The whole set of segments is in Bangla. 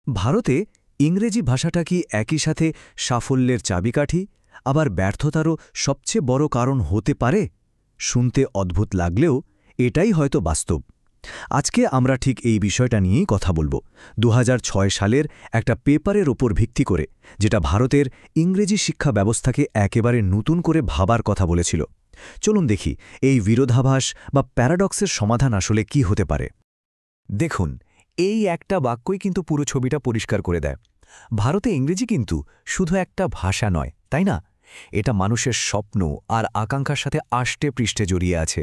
ভারতে ইংরেজি ভাষাটা কি একই সাথে সাফল্যের চাবিকাঠি আবার ব্যর্থতারও সবচেয়ে বড় কারণ হতে পারে? শুনতে অদ্ভুত লাগলেও এটাই হয়তো বাস্তব। আজকে আমরা ঠিক এই বিষয়টা নিয়েই কথা বলবো। ২০০৬ সালের একটা পেপারের ওপর ভিত্তি করে, যেটা ভারতের ইংরেজি শিক্ষা ব্যবস্থাকে একেবারে নতুন করে ভাবার কথা বলেছিল। চলুন দেখি এই বিরোধাভাস বা প্যারাডক্সের সমাধান আসলে কি হতে পারে। দেখুন, এই একটা বাক্যই কিন্তু পুরো ছবিটা পরিষ্কার করে দেয়। ভারতে ইংরেজি কিন্তু শুধু একটা ভাষা নয়, তাই না? এটা মানুষের স্বপ্ন আর আকাঙ্ক্ষার সাথে আষ্টে পৃষ্ঠে জড়িয়ে আছে।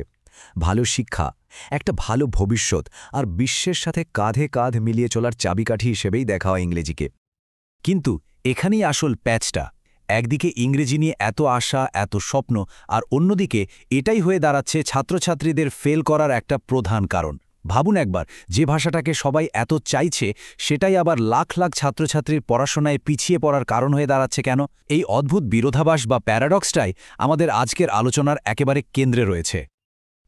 ভালো শিক্ষা, একটা ভালো ভবিষ্যৎ আর বিশ্বের সাথে কাঁধে কাঁধ মিলিয়ে চলার চাবিকাঠি হিসেবেই দেখা হয় ইংরেজিকে। কিন্তু এখানেই আসল প্যাচটা। একদিকে ইংরেজি নিয়ে এত আশা, এত স্বপ্ন, আর অন্যদিকে এটাই হয়ে দাঁড়াচ্ছে ছাত্রছাত্রীদের ফেল করার একটা প্রধান কারণ। ভাবুন একবার, যে ভাষাটাকে সবাই এত চাইছে সেটাই আবার লাখ লাখ ছাত্রছাত্রীর পড়াশোনায় পিছিয়ে পড়ার কারণ হয়ে দাঁড়াচ্ছে কেন? এই অদ্ভুত বিরোধাভাস বা প্যারাডক্সটাই আমাদের আজকের আলোচনার একেবারে কেন্দ্রে রয়েছে।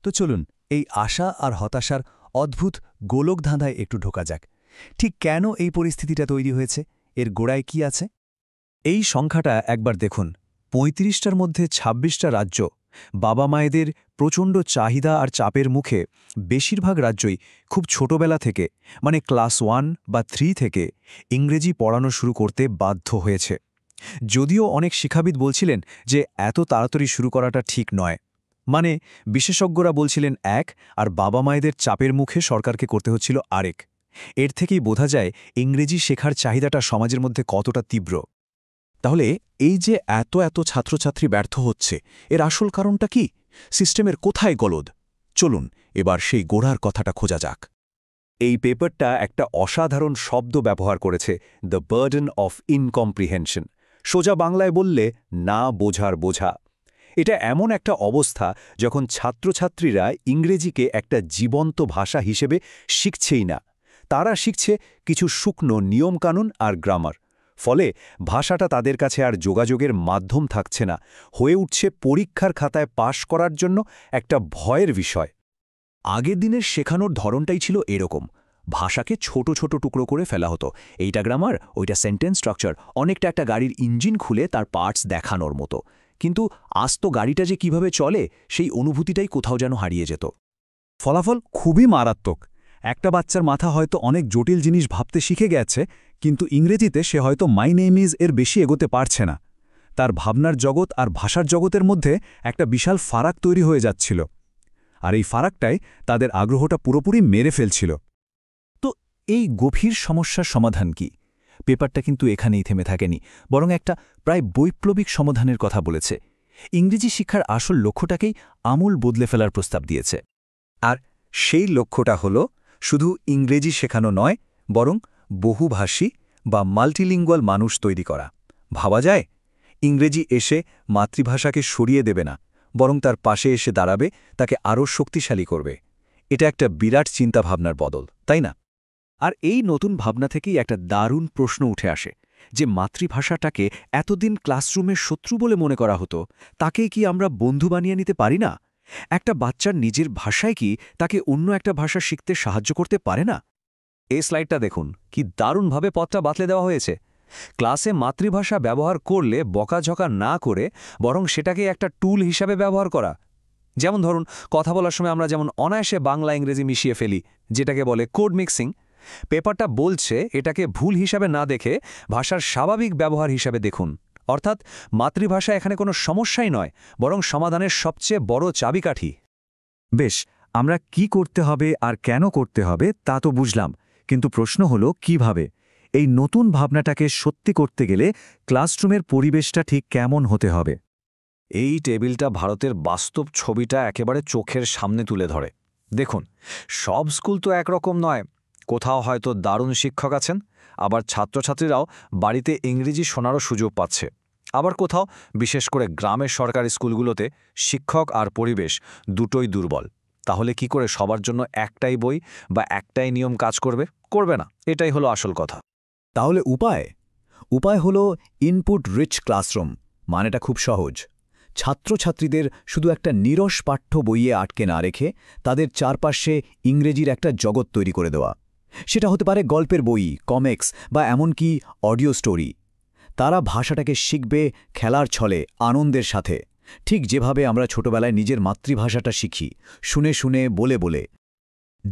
তো চলুন এই আশা আর হতাশার অদ্ভুত গোলকধাঁধায় একটু ঢোকা যাক। ঠিক কেন এই পরিস্থিতিটা তৈরি হয়েছে? এর গোড়ায় কি আছে? এই সংখ্যাটা একবার দেখুন। ৩৫টার মধ্যে ২৬টা রাজ্য বাবা মায়েদের প্রচণ্ড চাহিদা আর চাপের মুখে বেশিরভাগ রাজ্যই খুব ছোটবেলা থেকে, মানে ক্লাস 1 বা 3 থেকে ইংরেজি পড়ানো শুরু করতে বাধ্য হয়েছে। যদিও অনেক শিক্ষাবিদ বলছিলেন যে এত তাড়াতাড়ি শুরু করাটা ঠিক নয়, মানে বিশেষজ্ঞরা বলছিলেন এক, আর বাবা মায়েদের চাপের মুখে সরকারকে করতে হচ্ছিল আরেক। এর থেকেই বোঝা যায় ইংরেজি শেখার চাহিদাটা সমাজের মধ্যে কতটা তীব্র। তাহলে এই যে এত এত ছাত্রছাত্রী ব্যর্থ হচ্ছে, এর আসল কারণটা কি? সিস্টেমের কোথায় গলদ? চলুন এবার সেই গোড়ার কথাটা খোঁজা যাক। এই পেপারটা একটা অসাধারণ শব্দ ব্যবহার করেছে, দ্য বার্ডেন অফ ইনকম্প্রিহেনশন। সোজা বাংলায় বললে না বোঝার বোঝা। এটা এমন একটা অবস্থা যখন ছাত্রছাত্রীরা ইংরেজিকে একটা জীবন্ত ভাষা হিসেবে শিখছেই না, তারা শিখছে কিছু শুকনো নিয়মকানুন আর গ্রামার। ফলে ভাষাটা তাদের কাছে আর যোগাযোগের মাধ্যম থাকছে না, হয়ে উঠছে পরীক্ষার খাতায় পাশ করার জন্য একটা ভয়ের বিষয়। আগের দিনের শেখানোর ধরনটাই ছিল এরকম। ভাষাকে ছোট ছোট টুকরো করে ফেলা হতো। এইটা গ্রামার, ওইটা সেন্টেন্স স্ট্রাকচার, অনেকটা একটা গাড়ির ইঞ্জিন খুলে তার পার্টস দেখানোর মতো। কিন্তু আস্ত গাড়িটা যে কিভাবে চলে সেই অনুভূতিটাই কোথাও যেন হারিয়ে যেত। ফলাফল খুবই মারাত্মক। একটা বাচ্চার মাথা হয়তো অনেক জটিল জিনিস ভাবতে শিখে গেছে, কিন্তু ইংরেজিতে সে হয়তো মাই নেম ইজ এর বেশি এগোতে পারছে না। তার ভাবনার জগৎ আর ভাষার জগতের মধ্যে একটা বিশাল ফারাক তৈরি হয়ে যাচ্ছিল, আর এই ফারাকটাই তাদের আগ্রহটা পুরোপুরি মেরে ফেলছিল। তো এই গভীর সমস্যার সমাধান কি? পেপারটা কিন্তু এখানেই থেমে থাকেনি, বরং একটা প্রায় বৈপ্লবিক সমাধানের কথা বলেছে। ইংরেজি শিক্ষার আসল লক্ষ্যটাকেই আমূল বদলে ফেলার প্রস্তাব দিয়েছে। আর সেই লক্ষ্যটা হলো শুধু ইংরেজি শেখানো নয়, বরং বহুভাষী বা মাল্টিলিঙ্গুয়াল মানুষ তৈরি করা। ভাবা যায়, ইংরেজি এসে মাতৃভাষাকে সরিয়ে দেবে না, বরং তার পাশে এসে দাঁড়াবে, তাকে আরও শক্তিশালী করবে। এটা একটা বিরাট চিন্তাভাবনার বদল, তাই না? আর এই নতুন ভাবনা থেকেই একটা দারুণ প্রশ্ন উঠে আসে, যে মাতৃভাষাটাকে এতদিন ক্লাসরুমের শত্রু বলে মনে করা হতো, তাকেই কি আমরা বন্ধু বানিয়ে নিতে পারি না? একটা বাচ্চার নিজের ভাষায় কি তাকে অন্য একটা ভাষা শিখতে সাহায্য করতে পারে না? এই স্লাইডটা দেখুন, কি দারুণভাবে পথটা বাতলে দেওয়া হয়েছে। ক্লাসে মাতৃভাষা ব্যবহার করলে বকাঝকা না করে বরং সেটাকে একটা টুল হিসাবে ব্যবহার করা। যেমন ধরুন, কথা বলার সময় আমরা যেমন অনায়াসে বাংলা ইংরেজি মিশিয়ে ফেলি, যেটাকে বলে কোড মিক্সিং। পেপারটা বলছে এটাকে ভুল হিসাবে না দেখে ভাষার স্বাভাবিক ব্যবহার হিসাবে দেখুন। অর্থাৎ মাতৃভাষা এখানে কোনো সমস্যাই নয়, বরং সমাধানের সবচেয়ে বড় চাবিকাঠি। বেশ, আমরা কি করতে হবে আর কেন করতে হবে তা তো বুঝলাম, কিন্তু প্রশ্ন হলো কিভাবে। এই নতুন ভাবনাটাকে সত্যি করতে গেলে ক্লাসরুমের পরিবেশটা ঠিক কেমন হতে হবে? এই টেবিলটা ভারতের বাস্তব ছবিটা একেবারে চোখের সামনে তুলে ধরে। দেখুন, সব স্কুল তো একরকম নয়। কোথাও হয়তো দারুণ শিক্ষক আছেন, আবার ছাত্রছাত্রীরাও বাড়িতে ইংরেজি শোনারও সুযোগ পাচ্ছে। আবার কোথাও, বিশেষ করে গ্রামের সরকারি স্কুলগুলোতে, শিক্ষক আর পরিবেশ দুটোই দুর্বল। তাহলে কি করে সবার জন্য একটাই বই বা একটাই নিয়ম কাজ করবে? করবে না। এটাই হলো আসল কথা। তাহলে উপায় হলো ইনপুট রিচ ক্লাসরুম। মানেটা খুব সহজ। ছাত্রছাত্রীদের শুধু একটা নিরস পাঠ্য বইয়ে আটকে না রেখে তাদের চারপাশে ইংরেজির একটা জগৎ তৈরি করে দেওয়া। সেটা হতে পারে গল্পের বই, কমিক্স বা এমনকি অডিও স্টোরি। তারা ভাষাটাকে শিখবে খেলার ছলে, আনন্দের সাথে, ঠিক যেভাবে আমরা ছোটবেলায় নিজের মাতৃভাষাটা শিখি, শুনে শুনে, বলে বলে।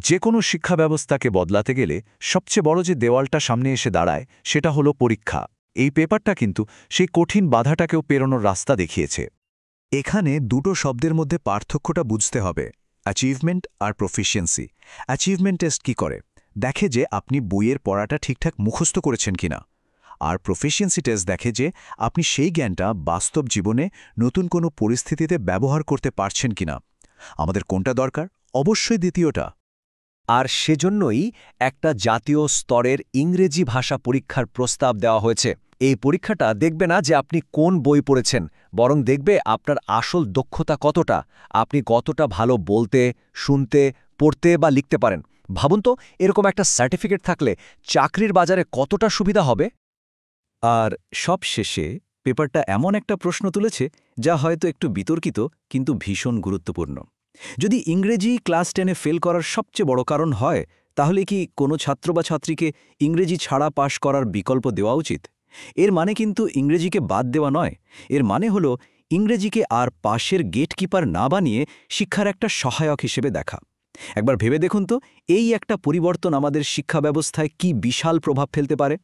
যে কোনো শিক্ষা ব্যবস্থাকে বদলাতে গেলে সবচেয়ে বড় যে দেওয়ালটা সামনে এসে দাঁড়ায় সেটা হলো পরীক্ষা। এই পেপারটা কিন্তু সেই কঠিন বাধাটাকেও পেরোনোর রাস্তা দেখিয়েছে। এখানে দুটো শব্দের মধ্যে পার্থক্যটা বুঝতে হবে, অ্যাচিভমেন্ট আর প্রফিসিয়েন্সি। অ্যাচিভমেন্ট টেস্ট কী করে? দেখে যে আপনি বইয়ের পড়াটা ঠিকঠাক মুখস্থ করেছেন কিনা। আর প্রফিসিয়েন্সি টেস্ট দেখে যে আপনি সেই জ্ঞানটা বাস্তব জীবনে নতুন কোনো পরিস্থিতিতে ব্যবহার করতে পারছেন কিনা। আমাদের কোনটা দরকার? অবশ্যই দ্বিতীয়টা। আর সেজন্যই একটা জাতীয় স্তরের ইংরেজি ভাষা পরীক্ষার প্রস্তাব দেওয়া হয়েছে। এই পরীক্ষাটা দেখবে না যে আপনি কোন বই পড়েছেন, বরং দেখবে আপনার আসল দক্ষতা কতটা, আপনি কতটা ভালো বলতে, শুনতে, পড়তে বা লিখতে পারেন। ভাবুন তো, এরকম একটা সার্টিফিকেট থাকলে চাকরির বাজারে কতটা সুবিধা হবে। আর সব শেষে পেপারটা এমন একটা প্রশ্ন তুলেছে যা হয়তো একটু বিতর্কিত, কিন্তু ভীষণ গুরুত্বপূর্ণ। যদি ইংরেজি ক্লাস 10-এ ফেল করার সবচেয়ে বড় কারণ হয়, তাহলে কি কোনো ছাত্র বা ছাত্রীকে ইংরেজি ছাড়া পাশ করার বিকল্প দেওয়া উচিত? এর মানে কিন্তু ইংরেজিকে বাদ দেওয়া নয়। এর মানে হলো ইংরেজিকে আর পাশের গেটকিপার না বানিয়ে শিক্ষার একটা সহায়ক হিসেবে দেখা। একবার ভেবে দেখুন তো, এই একটা পরিবর্তন আমাদের শিক্ষা ব্যবস্থায় কি বিশাল প্রভাব ফেলতে পারে।